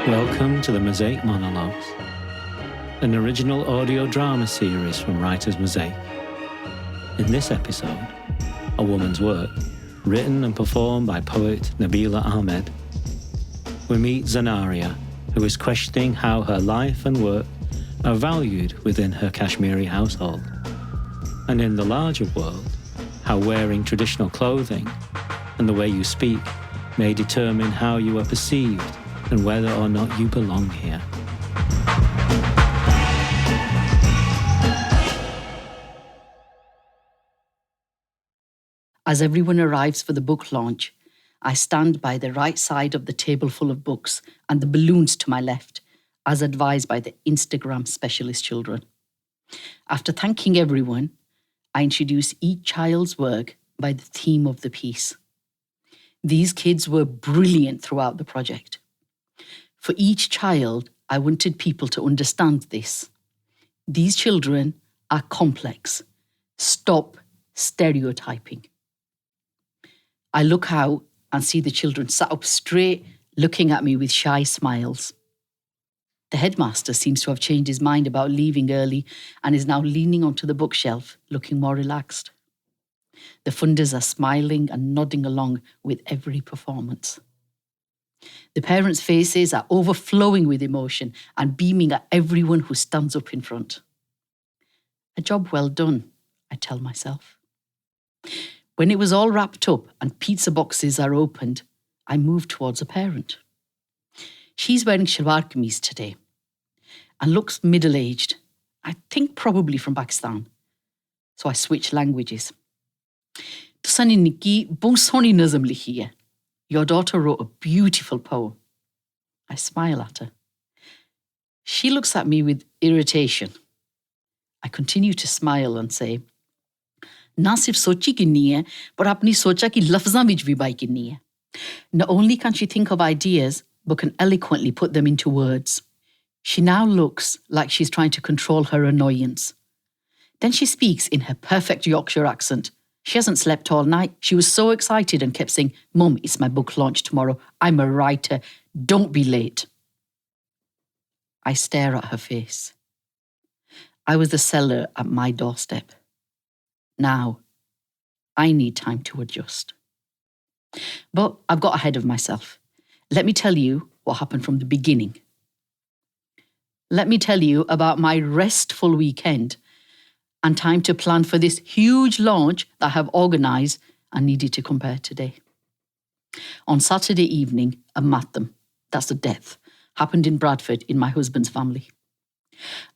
Welcome to the Mosaic Monologues, an original audio drama series from Writers Mosaic. In this episode, A Woman's Work, written and performed by poet Nabeela Ahmed, we meet Zanaria, who is questioning how her life and work are valued within her Kashmiri household, and in the larger world, how wearing traditional clothing and the way you speak may determine how you are perceived and whether or not you belong here. As everyone arrives for the book launch, I stand by the right side of the table full of books and the balloons to my left, as advised by the Instagram specialist children. After thanking everyone, I introduce each child's work by the theme of the piece. These kids were brilliant throughout the project. For each child, I wanted people to understand this. These children are complex. Stop stereotyping. I look out and see the children sat up straight, looking at me with shy smiles. The headmaster seems to have changed his mind about leaving early and is now leaning onto the bookshelf, looking more relaxed. The funders are smiling and nodding along with every performance. The parents' faces are overflowing with emotion and beaming at everyone who stands up in front. A job well done, I tell myself. When it was all wrapped up and pizza boxes are opened, I move towards a parent. She's wearing shalwar kameez today and looks middle-aged, I think probably from Pakistan. So I switch languages. Tusani Nikki, bahut soni nazam likhi hai. Your daughter wrote a beautiful poem. I smile at her. She looks at me with irritation. I continue to smile and say, Na sirf sochi kinni hai, par apni socha ki lafzan vich bhi bai kinni hai. Not only can she think of ideas, but can eloquently put them into words. She now looks like she's trying to control her annoyance. Then she speaks in her perfect Yorkshire accent. She hasn't slept all night. She was so excited and kept saying, Mum, it's my book launch tomorrow. I'm a writer. Don't be late. I stare at her face. I was the seller at my doorstep. Now, I need time to adjust. But I've got ahead of myself. Let me tell you what happened from the beginning. Let me tell you about my restful weekend and time to plan for this huge launch that I have organised and needed to compare today. On Saturday evening, a matam, that's a death, happened in Bradford in my husband's family.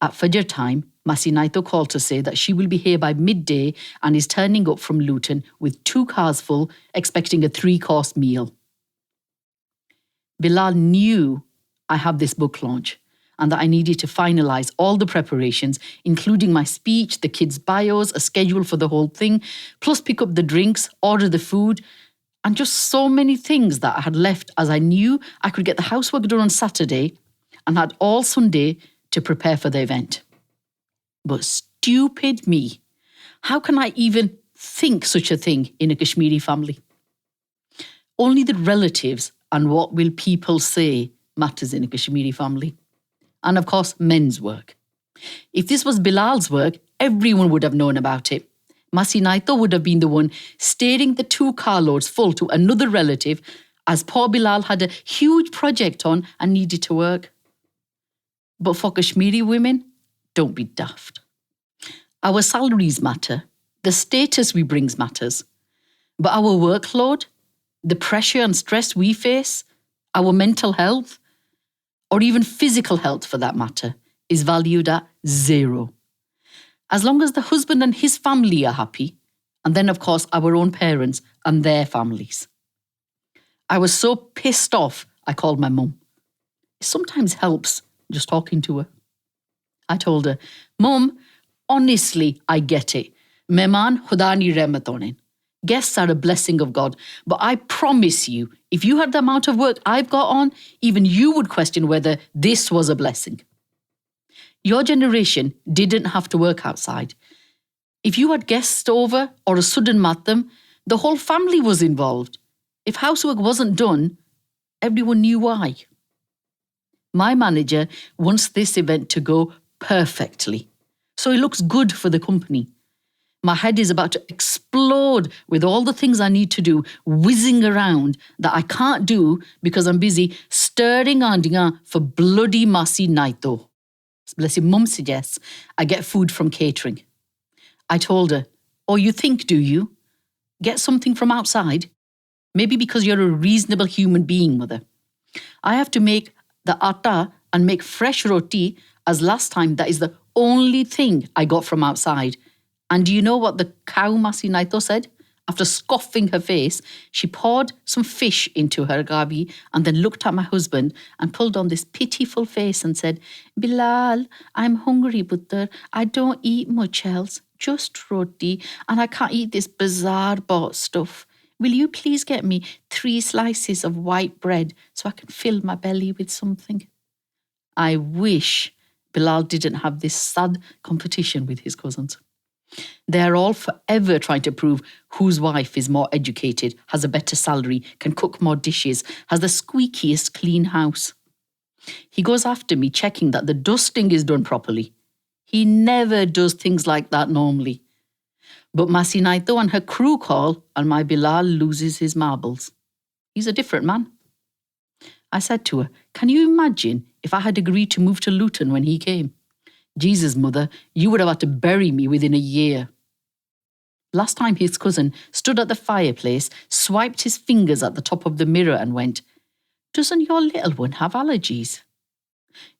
At Fajr time, Masi Naito called to say that she will be here by midday and is turning up from Luton with 2 cars full, expecting a 3-course meal. Bilal knew I have this book launch and that I needed to finalise all the preparations, including my speech, the kids' bios, a schedule for the whole thing, plus pick up the drinks, order the food, and just so many things that I had left, as I knew I could get the housework done on Saturday and had all Sunday to prepare for the event. But stupid me, how can I even think such a thing in a Kashmiri family? Only the relatives and what will people say matters in a Kashmiri family. And of course, men's work. If this was Bilal's work, everyone would have known about it. Masi Naito would have been the one steering the 2 carloads full to another relative, as poor Bilal had a huge project on and needed to work. But for Kashmiri women, don't be daft. Our salaries matter. The status we bring matters. But our workload, the pressure and stress we face, our mental health, or even physical health for that matter, is valued at 0. As long as the husband and his family are happy, and then of course our own parents and their families. I was so pissed off, I called my mum. It sometimes helps just talking to her. I told her, Mum, honestly, I get it. Mehman khuda ni rahmat honen. Guests are a blessing of God, but I promise you, if you had the amount of work I've got on, even you would question whether this was a blessing. Your generation didn't have to work outside. If you had guests over or a sudden matam, the whole family was involved. If housework wasn't done, everyone knew why. My manager wants this event to go perfectly, so it looks good for the company. My head is about to explode with all the things I need to do, whizzing around that I can't do because I'm busy stirring andinga for bloody Masi Naito. Bless you, Mum suggests I get food from catering. I told her, "Oh, you think, do you? Get something from outside? Maybe because you're a reasonable human being, Mother. I have to make the atta and make fresh roti as last time. That is the only thing I got from outside." And do you know what the cow Masi Naito said? After scoffing her face, she poured some fish into her gavi and then looked at my husband and pulled on this pitiful face and said, "Bilal, I'm hungry, Butter. I don't eat much else, just roti, and I can't eat this bazaar bought stuff. Will you please get me 3 slices of white bread so I can fill my belly with something?" I wish Bilal didn't have this sad competition with his cousins. They are all forever trying to prove whose wife is more educated, has a better salary, can cook more dishes, has the squeakiest clean house. He goes after me checking that the dusting is done properly. He never does things like that normally. But Masi Naito and her crew call and my Bilal loses his marbles. He's a different man. I said to her, "Can you imagine if I had agreed to move to Luton when he came? Jesus, Mother, you would have had to bury me within a year." Last time his cousin stood at the fireplace, swiped his fingers at the top of the mirror and went, "Doesn't your little one have allergies?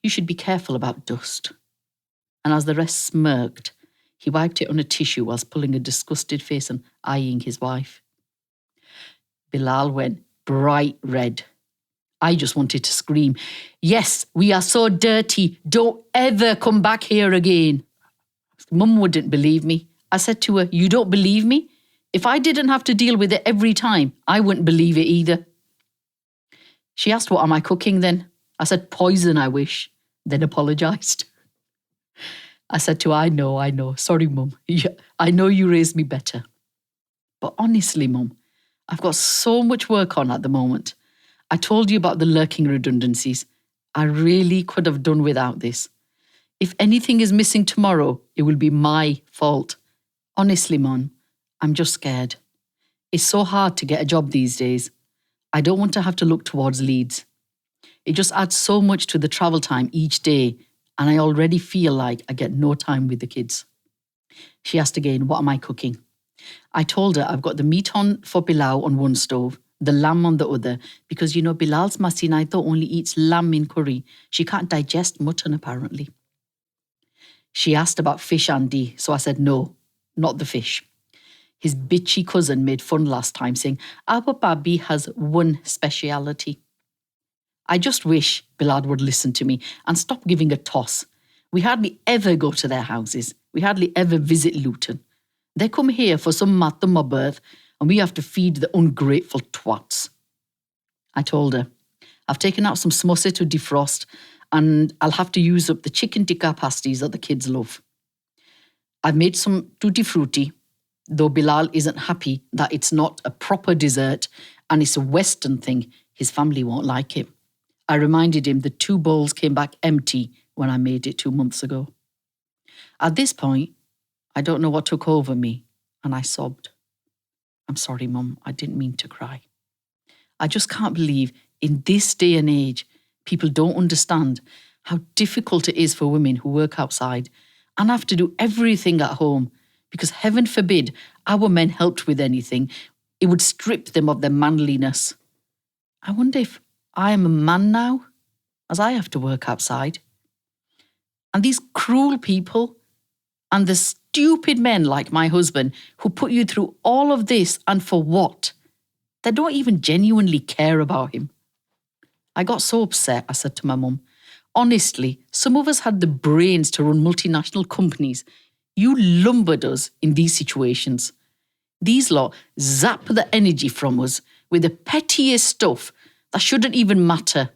You should be careful about dust." And as the rest smirked, he wiped it on a tissue whilst pulling a disgusted face and eyeing his wife. Bilal went bright red. I just wanted to scream, "Yes, we are so dirty. Don't ever come back here again." Mum wouldn't believe me. I said to her, "You don't believe me? If I didn't have to deal with it every time, I wouldn't believe it either." She asked, "What am I cooking then?" I said, "Poison, I wish," then apologised. I said to her, I know. Sorry, Mum. I know you raised me better. But honestly, Mum, I've got so much work on at the moment. I told you about the lurking redundancies. I really could have done without this. If anything is missing tomorrow, it will be my fault. Honestly, Mum, I'm just scared. It's so hard to get a job these days. I don't want to have to look towards Leeds. It just adds so much to the travel time each day, and I already feel like I get no time with the kids. She asked again, what am I cooking? I told her I've got the meat on for pilau on one stove, the lamb on the other, because Bilal's Masi Naito only eats lamb in curry. She can't digest mutton apparently. She asked about fish Andy, so I said no, not the fish. His bitchy cousin made fun last time saying, our Babi has one speciality. I just wish Bilal would listen to me and stop giving a toss. We hardly ever go to their houses. We hardly ever visit Luton. They come here for some matam or birth and we have to feed the ungrateful twats. I told her, I've taken out some samosa to defrost and I'll have to use up the chicken tikka pasties that the kids love. I've made some tutti frutti, though Bilal isn't happy that it's not a proper dessert and it's a Western thing. His family won't like it. I reminded him the 2 bowls came back empty when I made it 2 months ago. At this point, I don't know what took over me, and I sobbed. I'm sorry, Mum, I didn't mean to cry. I just can't believe in this day and age, people don't understand how difficult it is for women who work outside and have to do everything at home, because heaven forbid our men helped with anything, it would strip them of their manliness. I wonder if I am a man now, as I have to work outside. And these cruel people and the stupid men like my husband who put you through all of this and for what? They don't even genuinely care about him. I got so upset, I said to my mum. Honestly, some of us had the brains to run multinational companies. You lumbered us in these situations. These lot zap the energy from us with the pettiest stuff that shouldn't even matter,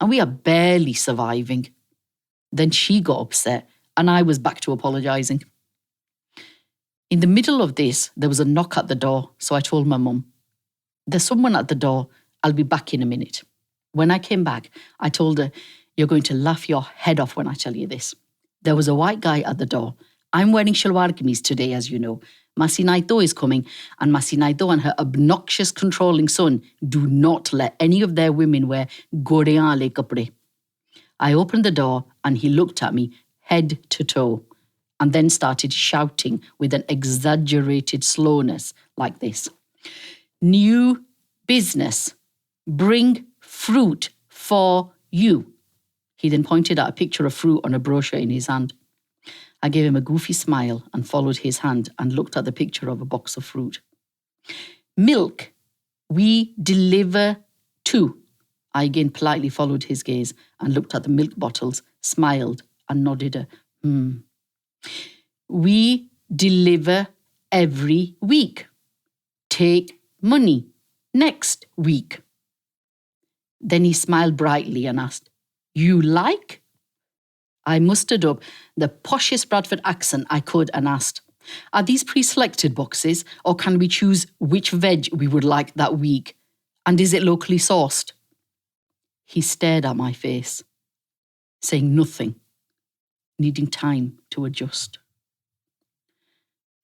and we are barely surviving. Then she got upset, and I was back to apologising. In the middle of this, there was a knock at the door, so I told my mum, "There's someone at the door. I'll be back in a minute." When I came back, I told her, "You're going to laugh your head off when I tell you this. There was a white guy at the door. I'm wearing shalwar kameez today, as you know. Masi Naito is coming, and Masi Naito and her obnoxious, controlling son do not let any of their women wear goreale kapde." I opened the door and he looked at me head to toe and then started shouting with an exaggerated slowness like this. "New business. Bring fruit for you." He then pointed at a picture of fruit on a brochure in his hand. I gave him a goofy smile and followed his hand and looked at the picture of a box of fruit. "Milk. We deliver to." I again politely followed his gaze and looked at the milk bottles, smiled and nodded a "We deliver every week. Take money next week." Then he smiled brightly and asked, "You like?" I mustered up the poshest Bradford accent I could and asked, "Are these pre-selected boxes, or can we choose which veg we would like that week? And is it locally sourced?" He stared at my face, saying nothing, needing time to adjust.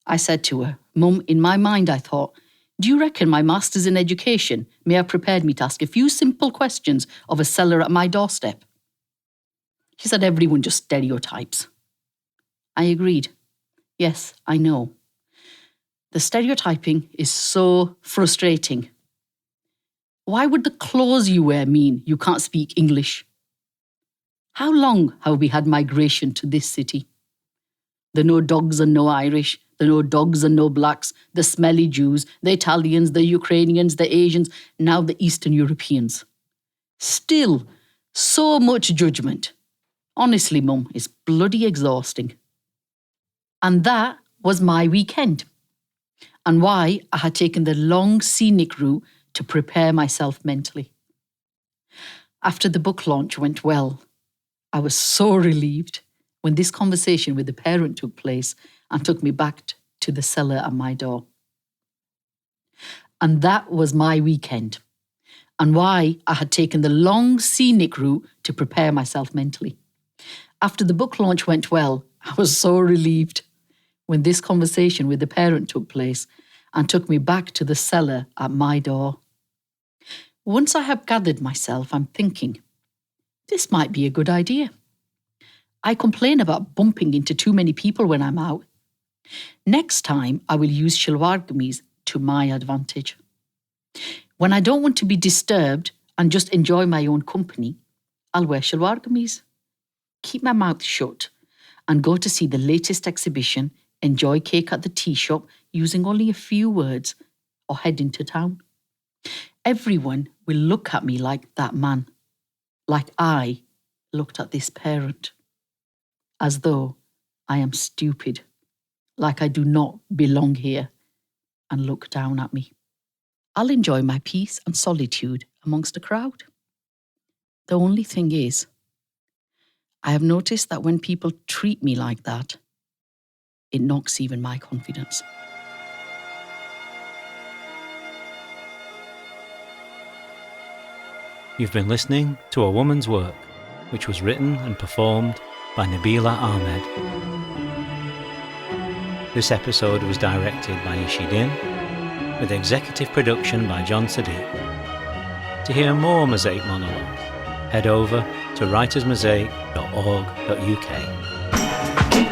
I said to her, "Mum, in my mind I thought, do you reckon my master's in education may have prepared me to ask a few simple questions of a seller at my doorstep?" She said, "Everyone just stereotypes." I agreed. Yes, I know. The stereotyping is so frustrating. Why would the clothes you wear mean you can't speak English? How long have we had migration to this city? The no dogs and no Irish, the no dogs and no blacks, the smelly Jews, the Italians, the Ukrainians, the Asians, now the Eastern Europeans. Still, so much judgment. Honestly, Mum, it's bloody exhausting. And that was my weekend, and why I had taken the long scenic route to prepare myself mentally. After the book launch went well, I was so relieved when this conversation with the parent took place and took me back to the seller at my door. And that was my weekend, and why I had taken the long scenic route to prepare myself mentally. After the book launch went well, I was so relieved when this conversation with the parent took place and took me back to the seller at my door. Once I have gathered myself, I'm thinking, this might be a good idea. I complain about bumping into too many people when I'm out. Next time, I will use shalwar kameez to my advantage. When I don't want to be disturbed and just enjoy my own company, I'll wear shalwar kameez, keep my mouth shut, and go to see the latest exhibition, enjoy cake at the tea shop using only a few words, or head into town. Everyone will look at me like that man, like I looked at this parent, as though I am stupid, like I do not belong here, and look down at me. I'll enjoy my peace and solitude amongst a crowd. The only thing is, I have noticed that when people treat me like that, it knocks even my confidence. You've been listening to A Woman's Work, which was written and performed by Nabeela Ahmed. This episode was directed by Ishi Din, with executive production by John Sadiq. To hear more Mosaic monologues, head over to writersmosaic.org.uk.